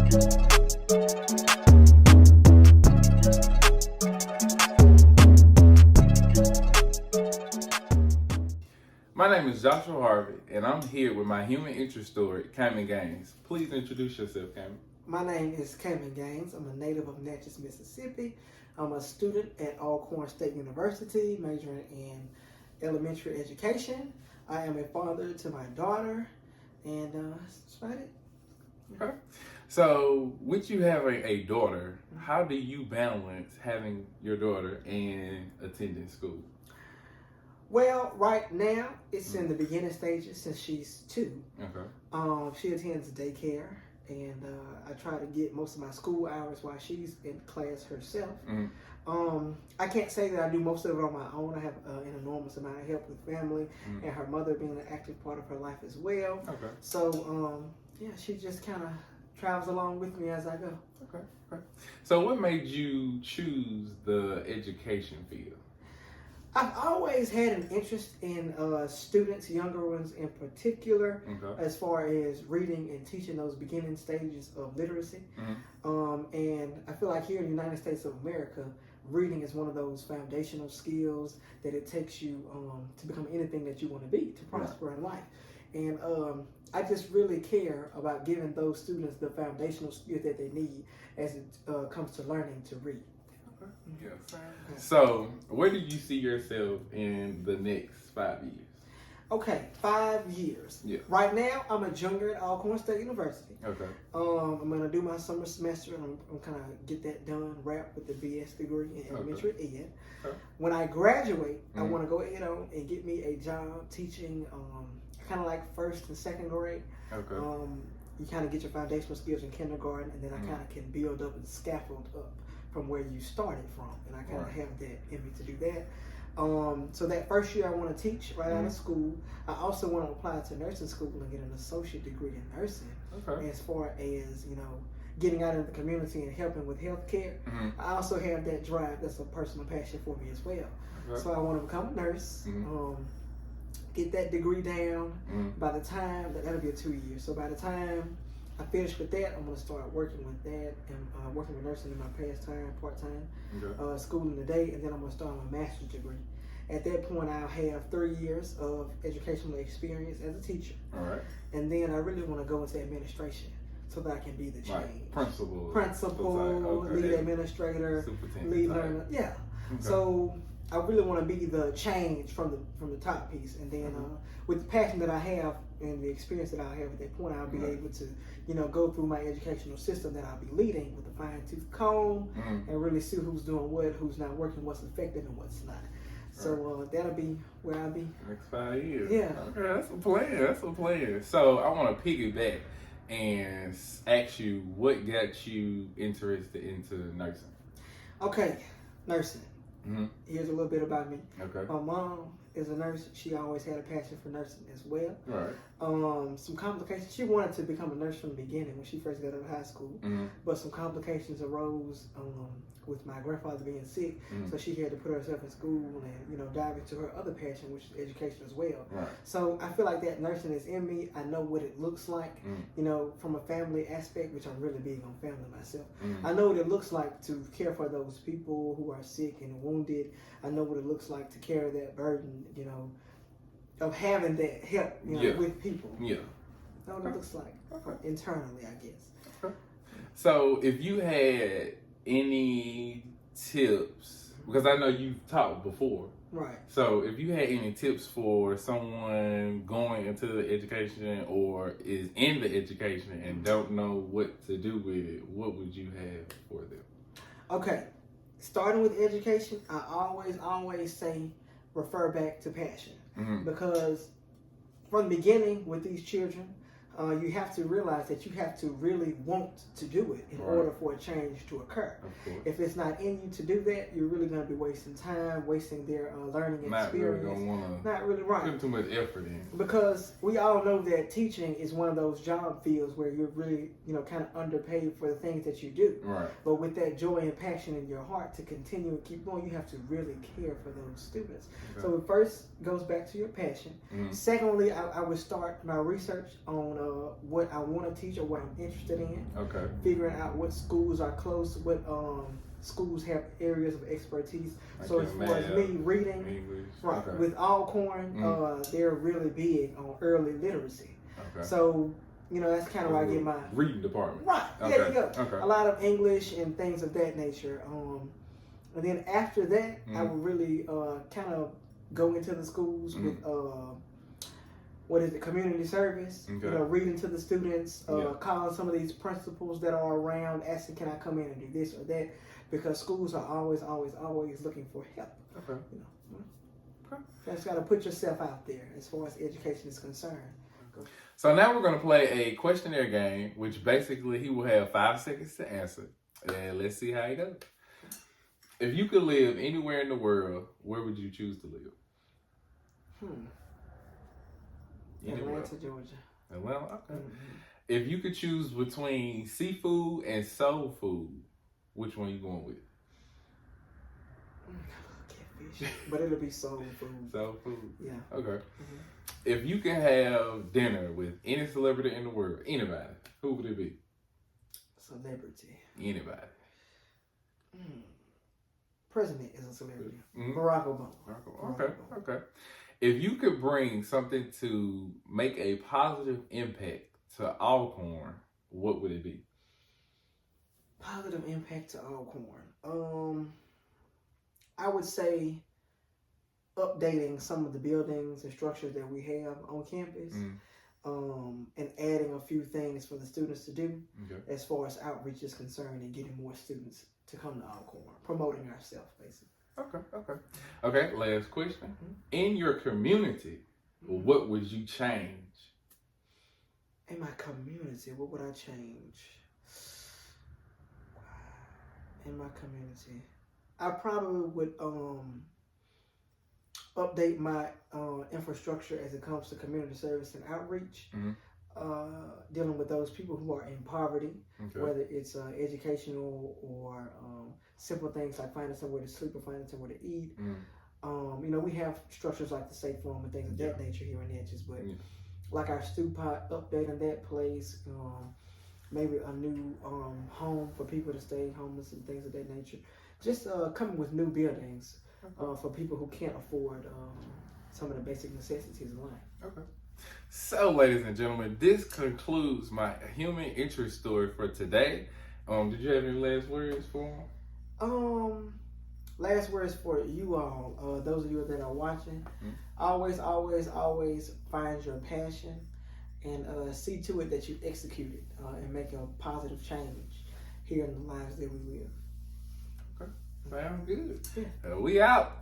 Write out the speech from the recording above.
My name is Joshua Harvey, and I'm here with my human interest story, Caymen Games. Please introduce yourself, Caymen. My name is Caymen Games. I'm a native of Natchez, Mississippi. I'm a student at Alcorn State University, majoring in elementary education. I am a father to my daughter, and that's about it. Okay. So, with you having a daughter, how do you balance having your daughter and attending school? Well, right now, it's in the beginning stages since she's 2. Okay. She attends daycare, and I try to get most of my school hours while she's in class herself. I can't say that I do most of it on my own. I have an enormous amount of help with family and her mother being an active part of her life as well. Okay. So, yeah, she just kind of travels along with me as I go. Okay. So, what made you choose the education field? I've always had an interest in students, younger ones in particular, as far as reading and teaching those beginning stages of literacy. And I feel like here in the United States of America, reading is one of those foundational skills that it takes you to become anything that you want to be, to prosper in life. And I just really care about giving those students the foundational skills that they need as it comes to learning to read. Yes. So, where do you see yourself in the next 5 years? Okay, 5 years. Yeah. Right now, I'm a junior at Alcorn State University. Okay. I'm gonna do my summer semester, and I'm kind of get that done, wrap with the BS degree in elementary ed. Okay. When I graduate, I want to go ahead on and get me a job teaching, kind of like first and second grade. Okay. You kind of get your foundational skills in kindergarten, and then I kind of can build up and scaffold up from where you started from, and I kind of have that in me to do that. So that first year I want to teach right out of school. I also want to apply to nursing school and get an associate degree in nursing. Okay. As far as, getting out in the community and helping with healthcare. I also have that drive. That's a personal passion for me as well. Okay. So I want to become a nurse, get that degree down. By the time, that'll be a 2 years. So by the time I finish with that, I'm going to start working with that and working with nursing in my pastime, part-time, school in the day, and then I'm going to start my master's degree. At that point, I'll have 3 years of educational experience as a teacher. All right. And then I really want to go into administration so that I can be the change. Like principal, lead administrator, lead learner. Yeah. Okay. So I really want to be the change from the top piece, and then with the passion that I have and the experience that I'll have at that point, I'll be able to, go through my educational system that I'll be leading with a fine-tooth comb and really see who's doing what, who's not working, what's effective, and what's not. So that'll be where I'll be. Next 5 years. Yeah. Okay, that's a plan. So I want to piggyback and ask you, what got you interested into nursing? Okay, nursing. Here's a little bit about me. Okay. My mom is a nurse. She always had a passion for nursing as well. Right. Some complications. She wanted to become a nurse from the beginning when she first got out of high school, but some complications arose with my grandfather being sick, so she had to put herself in school and dive into her other passion, which is education as well. Right. So I feel like that nursing is in me. I know what it looks like, from a family aspect, which I'm really big on family myself. I know what it looks like to care for those people who are sick and wounded. I know what it looks like to carry that burden, of having that help, with people. Yeah. I know what it looks like internally, I guess. Okay. So if you had any tips, because I know you've taught before. Right. So if you had any tips for someone going into the education or is in the education and don't know what to do with it, what would you have for them? Okay. Starting with education, I always say refer back to passion. Because from the beginning with these children, you have to realize that you have to really want to do it in order for a change to occur. If it's not in you to do that, you're really going to be wasting time, wasting their learning experience. Not really right. Put too much effort in. Because we all know that teaching is one of those job fields where you're really, kind of underpaid for the things that you do. Right. But with that joy and passion in your heart to continue and keep going, you have to really care for those students. Okay. So it first goes back to your passion. Secondly, I would start my research on what I want to teach or what I'm interested in. Okay. Figuring out what schools are close, what schools have areas of expertise. So as far as me reading, English. Right, okay. With Alcorn, they're really big on early literacy. Okay. So, you know, that's kind of where I get my reading department. Right. Okay. There you go. Okay. A lot of English and things of that nature. And then after that, I would really kind of go into the schools with community service. Okay. You know, reading to the students, calling some of these principals that are around, asking, can I come in and do this or that? Because schools are always looking for help. Okay. You know, you just got to put yourself out there as far as education is concerned. Okay. So now we're going to play a questionnaire game, which basically he will have 5 seconds to answer, and let's see how he does. If you could live anywhere in the world, where would you choose to live? Atlanta, Georgia. Atlanta, okay. Mm-hmm. If you could choose between seafood and soul food, which one you going with? Catfish, but it'll be soul food. Soul food? Yeah. Okay. Mm-hmm. If you can have dinner with any celebrity in the world, anybody, who would it be? Celebrity. Anybody. President is a celebrity. Mm-hmm. Barack Obama. Okay. If you could bring something to make a positive impact to Alcorn, what would it be? Positive impact to Alcorn. I would say updating some of the buildings and structures that we have on campus, and adding a few things for the students to do as far as outreach is concerned, and getting more students to come to Alcorn, promoting ourselves, basically. Okay, last question. In your community, what would you change? In my community, what would I change? In my community, I probably would update my infrastructure as it comes to community service and outreach, dealing with those people who are in poverty, whether it's educational or simple things like finding somewhere to sleep or finding somewhere to eat. You know, we have structures like the Safe Room and things of that nature here in Natchez, but like our stew pot, updating that place, maybe a new home for people to stay homeless and things of that nature. Just coming with new buildings for people who can't afford some of the basic necessities of life. Okay. So, ladies and gentlemen, this concludes my human interest story for today. Did you have any last words for him? Last words for you all, those of you that are watching. Always find your passion and see to it that you execute it and make a positive change here in the lives that we live. Okay, sounds good. Yeah. We out.